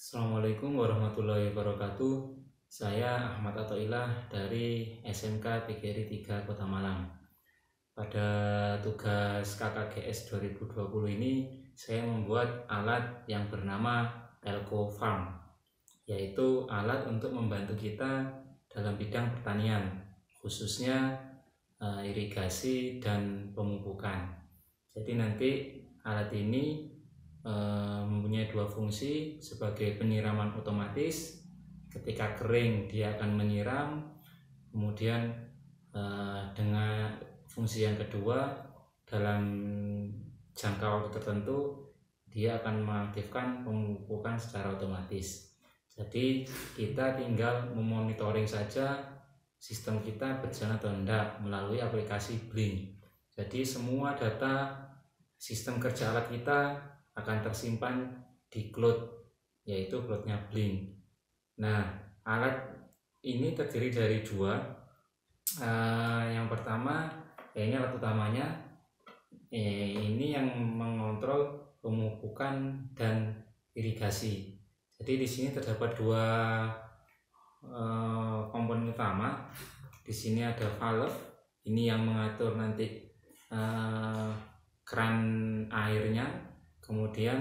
Assalamualaikum warahmatullahi wabarakatuh. Saya Ahmad Athoillah dari SMK PGRI 3 Kota Malang. Pada tugas KKGS 2020 ini, saya membuat alat yang bernama Elco Farm, yaitu alat untuk membantu kita dalam bidang pertanian, khususnya irigasi dan pemupukan. Jadi nanti alat ini mempunyai dua fungsi. Sebagai penyiraman otomatis, ketika kering dia akan menyiram. Kemudian dengan fungsi yang kedua, dalam jangka waktu tertentu dia akan mengaktifkan pemupukan secara otomatis. Jadi kita tinggal memonitoring saja sistem kita berjalan atau tidak melalui aplikasi Blink. Jadi semua data sistem kerja alat kita akan tersimpan di cloud, yaitu cloudnya Blink. Nah, alat ini terdiri dari dua. Yang pertama, ini alat utamanya, ini yang mengontrol pemupukan dan irigasi. Jadi di sini terdapat dua komponen utama. Di sini ada valve, ini yang mengatur nanti keran airnya. Kemudian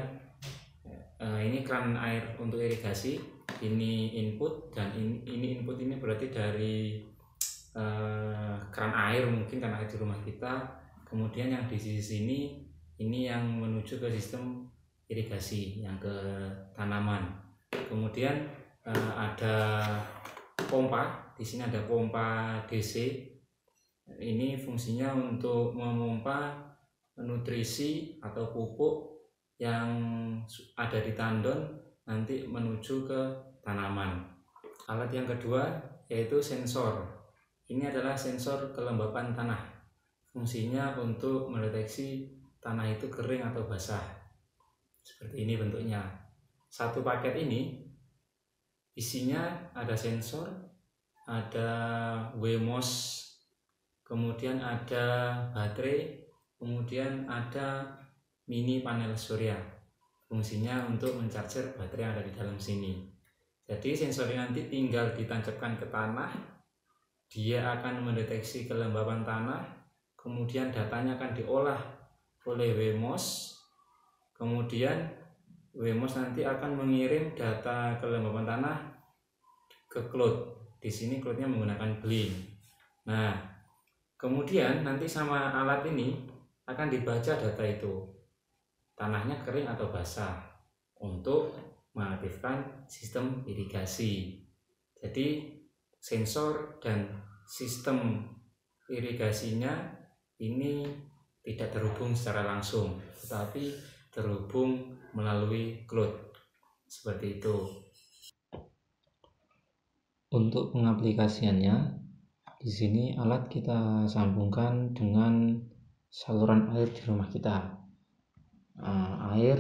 ini keran air untuk irigasi, ini input, dan ini input ini berarti dari keran air, mungkin keran air di rumah kita. Kemudian yang di sisi sini ini yang menuju ke sistem irigasi yang ke tanaman. Kemudian ada pompa, di sini ada pompa DC. Ini fungsinya untuk memompa nutrisi atau pupuk yang ada di tandon nanti menuju ke tanaman. Alat yang kedua yaitu sensor. Ini adalah sensor kelembapan tanah. Fungsinya untuk mendeteksi tanah itu kering atau basah. Seperti ini bentuknya. Satu paket ini isinya ada sensor, ada WMOS, kemudian ada baterai, kemudian ada mini panel surya. Fungsinya untuk mencarger baterai yang ada di dalam sini. Jadi sensor ini nanti tinggal ditancapkan ke tanah, dia akan mendeteksi kelembapan tanah, kemudian datanya akan diolah oleh WMOS, kemudian WMOS nanti akan mengirim data kelembapan tanah ke cloud. Di sini cloudnya menggunakan Blink. Nah, kemudian nanti sama alat ini akan dibaca data itu, tanahnya kering atau basah, untuk mengaktifkan sistem irigasi. Jadi sensor dan sistem irigasinya ini tidak terhubung secara langsung, tetapi terhubung melalui cloud. Seperti itu. Untuk pengaplikasiannya, di sini alat kita sambungkan dengan saluran air di rumah kita. Air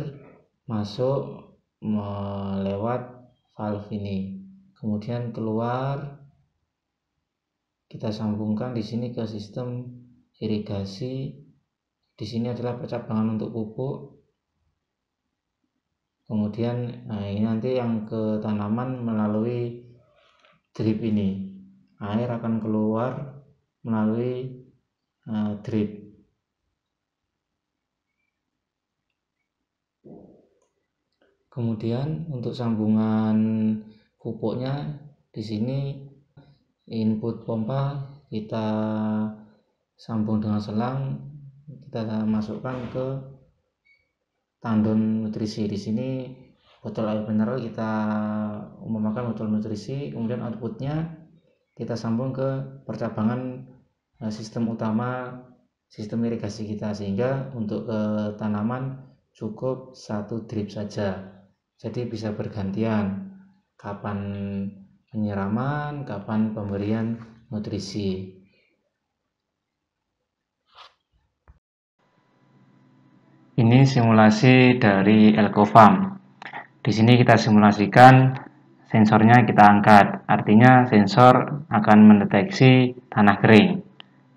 masuk melewat valve ini, kemudian keluar, kita sambungkan di sini ke sistem irigasi. Di sini adalah percabangan untuk pupuk. Kemudian ini nanti yang ke tanaman melalui drip ini. Air akan keluar melalui drip. Kemudian untuk sambungan pupuknya, di sini input pompa kita sambung dengan selang, kita masukkan ke tandon nutrisi. Di sini botol air mineral kita umpamakan botol nutrisi, kemudian outputnya kita sambung ke percabangan sistem utama sistem irigasi kita, sehingga untuk ke tanaman cukup satu drip saja. Jadi bisa bergantian kapan penyiraman, kapan pemberian nutrisi. Ini simulasi dari Elco Farm. Di sini kita simulasikan sensornya kita angkat, artinya sensor akan mendeteksi tanah kering.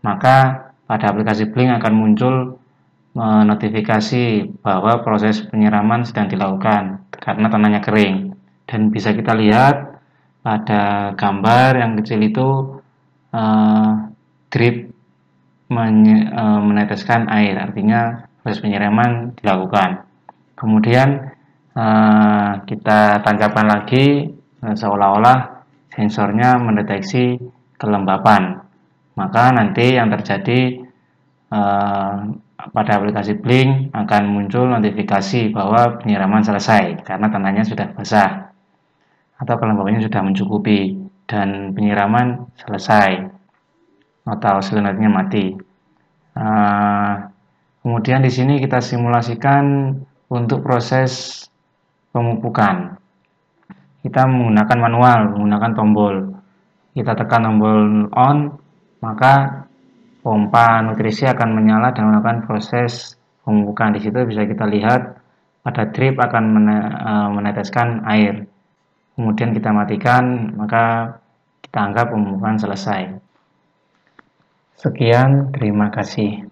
Maka pada aplikasi Blink akan muncul notifikasi bahwa proses penyiraman sedang dilakukan karena tanahnya kering. Dan bisa kita lihat pada gambar yang kecil itu drip meneteskan air, artinya proses penyiraman dilakukan. Kemudian kita tancapkan lagi seolah-olah sensornya mendeteksi kelembapan. Maka nanti yang terjadi pada aplikasi Blink akan muncul notifikasi bahwa penyiraman selesai karena tandanya sudah basah atau kelembabannya sudah mencukupi dan penyiraman selesai atau silinder mati. Kemudian di sini kita simulasikan untuk proses pemupukan. Kita menggunakan manual, menggunakan tombol. Kita tekan tombol on, maka pompa nutrisi akan menyala dan melakukan proses pemupukan. Di situ bisa kita lihat pada drip akan meneteskan air. Kemudian kita matikan, maka kita anggap pemupukan selesai. Sekian, terima kasih.